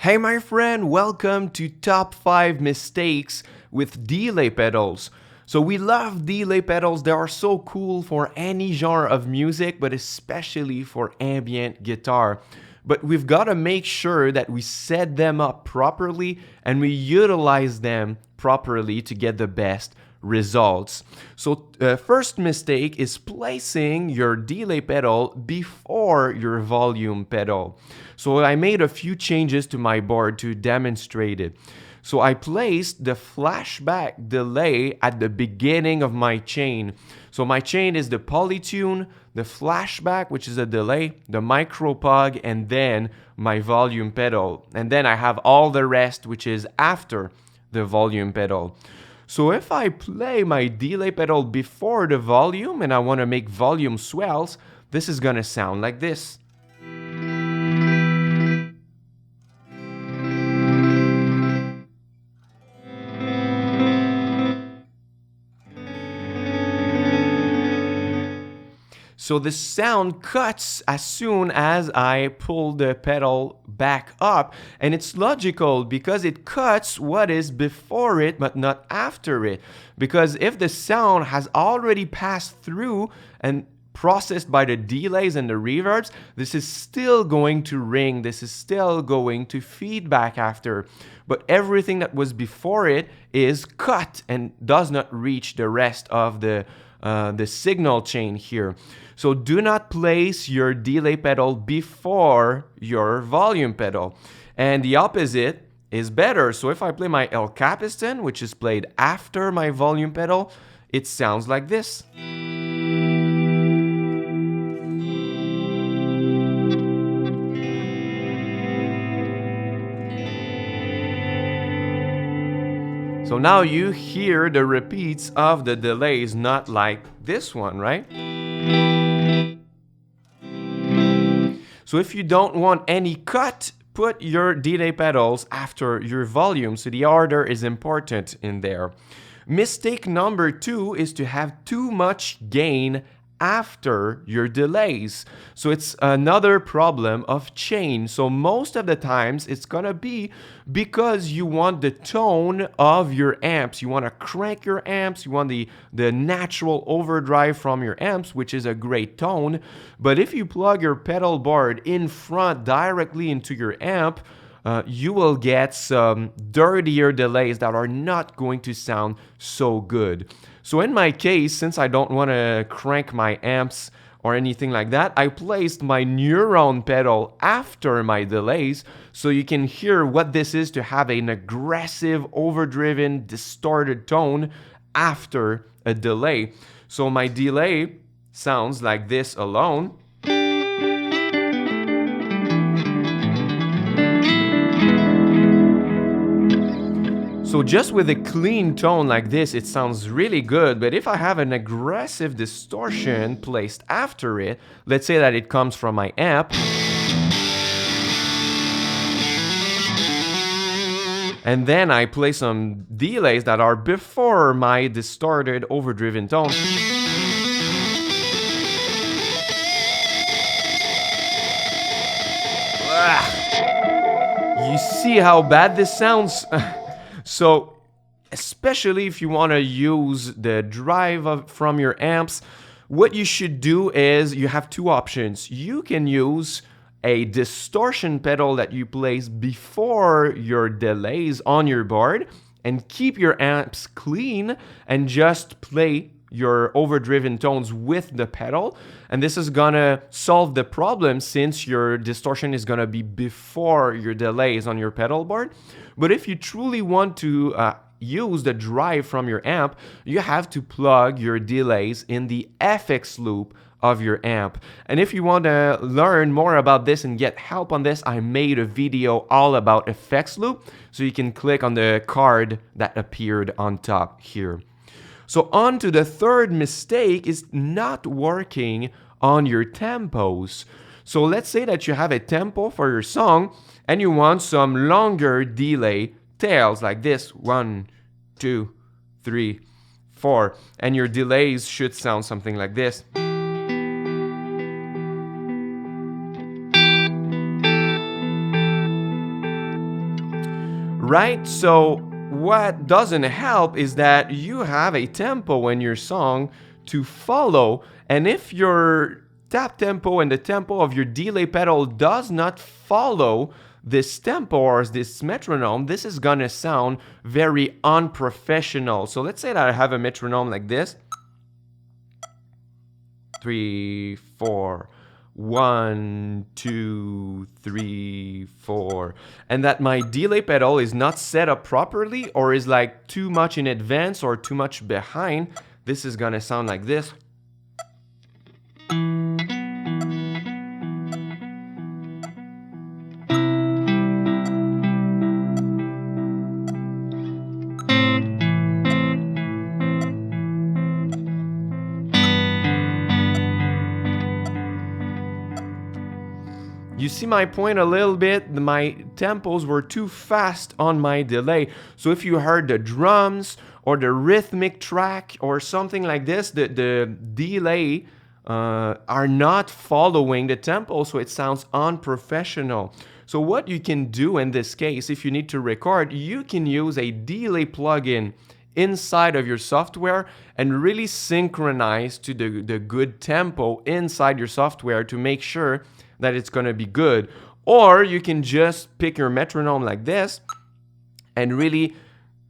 Hey my friend, welcome to Top 5 Mistakes with delay pedals. So we love delay pedals, they are so cool for any genre of music, but especially for ambient guitar. But we've got to make sure that we set them up properly and we utilize them properly to get the best results. So first mistake is placing your delay pedal before your volume pedal. So I made a few changes to my board to demonstrate it. So I placed the flashback delay at the beginning of my chain. So my chain is the polytune, the flashback, which is a delay, the micropug, and then my volume pedal. And then I have all the rest, which is after the volume pedal. So if I play my delay pedal before the volume and I want to make volume swells, this is going to sound like this. So the sound cuts as soon as I pull the pedal back up, and it's logical because it cuts what is before it but not after it. Because if the sound has already passed through and processed by the delays and the reverbs, this is still going to ring, this is still going to feedback after. But everything that was before it is cut and does not reach the rest of the signal chain here. So do not place your delay pedal before your volume pedal. And the opposite is better. So if I play my El Capistan, which is played after my volume pedal, it sounds like this. So now you hear the repeats of the delays, not like this one, right? So if you don't want any cut, put your delay pedals after your volume. So the order is important in there. Mistake number 2 is to have too much gain after your delays. So it's another problem of chain. So most of the times it's gonna be because you want the tone of your amps. You want to crank your amps, you want the natural overdrive from your amps, which is a great tone. But if you plug your pedal board in front directly into your amp, you will get some dirtier delays that are not going to sound so good. So in my case, since I don't want to crank my amps or anything like that, I placed my neuron pedal after my delays so you can hear what this is to have an aggressive, overdriven, distorted tone after a delay. So my delay sounds like this alone. So just with a clean tone like this, it sounds really good, but if I have an aggressive distortion placed after it, let's say that it comes from my amp, and then I play some delays that are before my distorted, overdriven tone, you see how bad this sounds? So, especially if you want to use the drive from your amps, what you should do is you have two options. You can use a distortion pedal that you place before your delays on your board and keep your amps clean and just play your overdriven tones with the pedal. And this is gonna solve the problem since your distortion is gonna be before your delays on your pedal board. But if you truly want to use the drive from your amp, you have to plug your delays in the FX loop of your amp. And if you want to learn more about this and get help on this, I made a video all about effects loop, so you can click on the card that appeared on top here. So on to the third mistake is not working on your tempos. So let's say that you have a tempo for your song and you want some longer delay tails like this, 1, 2, 3, 4, and your delays should sound something like this. right? So what doesn't help is that you have a tempo in your song to follow, and if your tap tempo and the tempo of your delay pedal does not follow this tempo or this metronome, this is gonna sound very unprofessional. So let's say that I have a metronome like this. 3, 4, 1, 2, 3, 4, and that my delay pedal is not set up properly or is like too much in advance or too much behind, this is gonna sound like this. You see my point a little bit? My tempos were too fast on my delay. So if you heard the drums or the rhythmic track or something like this, the delay are not following the tempo, so it sounds unprofessional. So what you can do in this case, if you need to record, you can use a delay plugin inside of your software and really synchronize to the good tempo inside your software to make sure that it's going to be good. Or you can just pick your metronome like this and really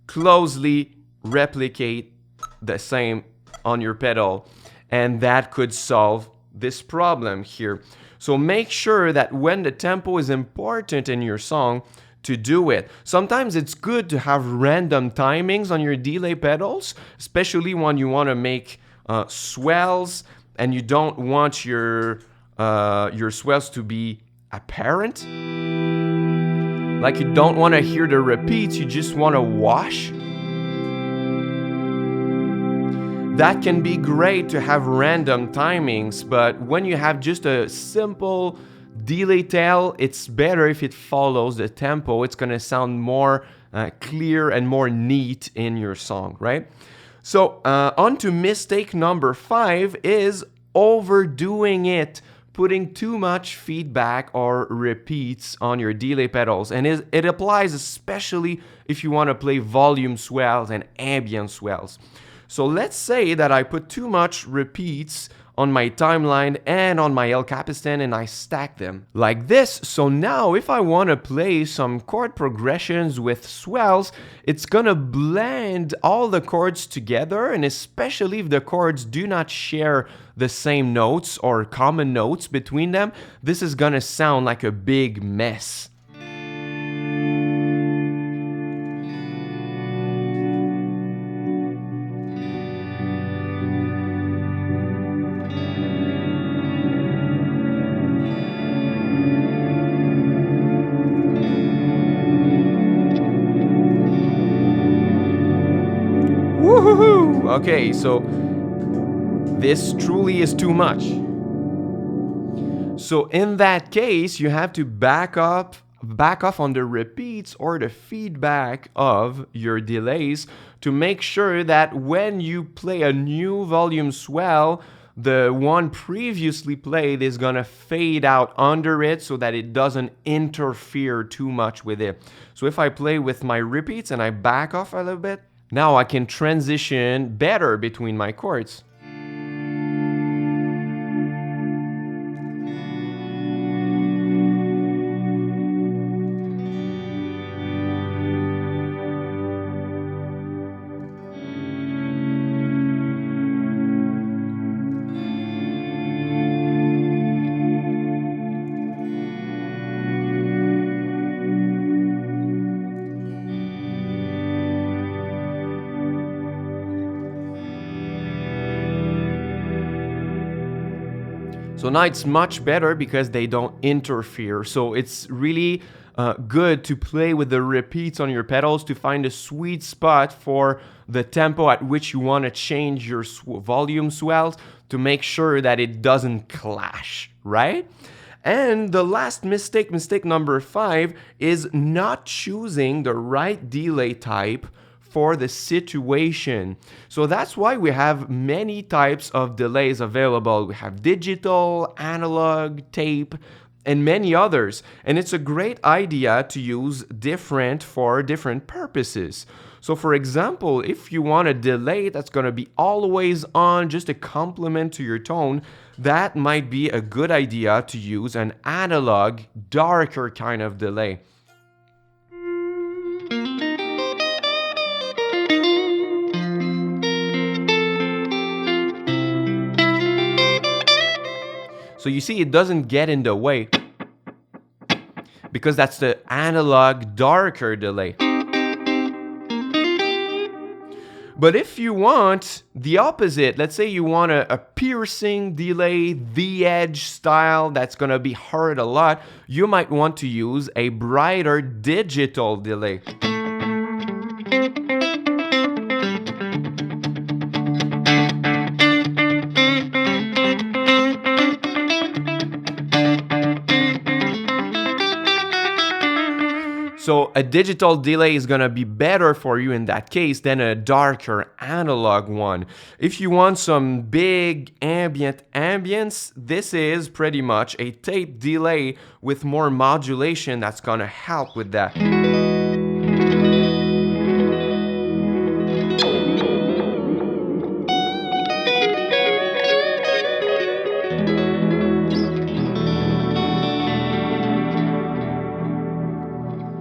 closely replicate the same on your pedal, and that could solve this problem here. So make sure that when the tempo is important in your song, to do it. Sometimes it's good to have random timings on your delay pedals, especially when you want to make swells and you don't want your swells to be apparent. Like you don't want to hear the repeats, you just want to wash. That can be great to have random timings, but when you have just a simple delay tail, it's better if it follows the tempo. It's going to sound more clear and more neat in your song, right? So on to mistake number 5 is overdoing it, putting too much feedback or repeats on your delay pedals. And it applies especially if you want to play volume swells and ambient swells. So let's say that I put too much repeats on my timeline and on my El Capistan and I stack them like this. So now if I want to play some chord progressions with swells, it's gonna blend all the chords together, and especially if the chords do not share the same notes or common notes between them, this is gonna sound like a big mess. Woohoo! Okay, so this truly is too much. So in that case, you have to back off on the repeats or the feedback of your delays to make sure that when you play a new volume swell, the one previously played is gonna fade out under it so that it doesn't interfere too much with it. So if I play with my repeats and I back off a little bit, now I can transition better between my chords. So now it's much better because they don't interfere. So it's really good to play with the repeats on your pedals to find a sweet spot for the tempo at which you want to change your volume swells to make sure that it doesn't clash, right? And the last mistake number 5, is not choosing the right delay type for the situation. So that's why we have many types of delays available. We have digital, analog, tape, and many others. And it's a great idea to use different for different purposes. So for example, if you want a delay that's going to be always on, just a complement to your tone, that might be a good idea to use an analog, darker kind of delay. So you see, it doesn't get in the way because that's the analog darker delay. But if you want the opposite, let's say you want a piercing delay, the edge style that's going to be heard a lot, you might want to use a brighter digital delay. So a digital delay is going to be better for you in that case than a darker analog one. If you want some big ambient ambience, this is pretty much a tape delay with more modulation that's going to help with that.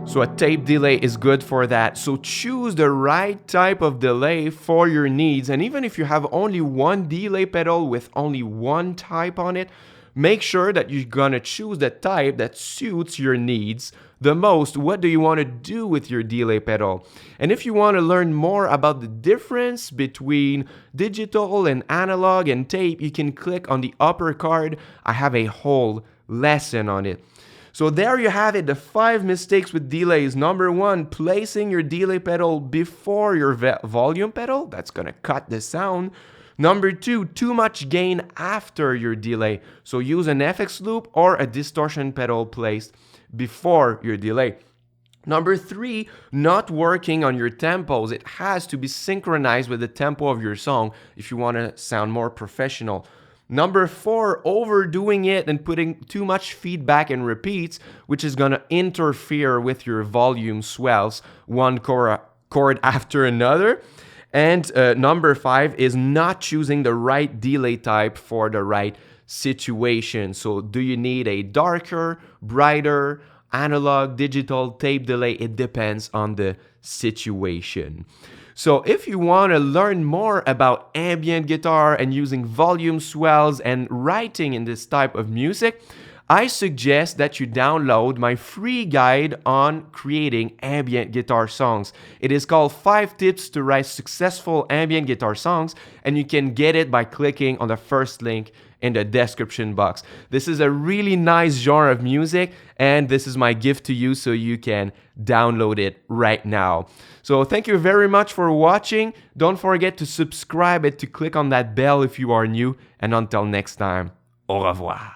So a tape delay is good for that. So choose the right type of delay for your needs. And even if you have only one delay pedal with only one type on it, make sure that you're gonna choose the type that suits your needs the most. What do you want to do with your delay pedal? And if you want to learn more about the difference between digital and analog and tape, you can click on the upper card. I have a whole lesson on it. So there you have it, the 5 mistakes with delays. Number 1, placing your delay pedal before your volume pedal. That's going to cut the sound. Number 2, too much gain after your delay. So use an FX loop or a distortion pedal placed before your delay. Number 3, not working on your tempos. It has to be synchronized with the tempo of your song if you want to sound more professional. Number 4, overdoing it and putting too much feedback and repeats, which is going to interfere with your volume swells, one chord after another. And number 5 is not choosing the right delay type for the right situation. So do you need a darker, brighter, analog, digital, tape delay? It depends on the situation. So if you want to learn more about ambient guitar and using volume swells and writing in this type of music, I suggest that you download my free guide on creating ambient guitar songs. It is called 5 Tips to Write Successful Ambient Guitar Songs, and you can get it by clicking on the first link in the description box. This is a really nice genre of music, and this is my gift to you so you can download it right now. So thank you very much for watching. Don't forget to subscribe and to click on that bell if you are new, and until next time, au revoir.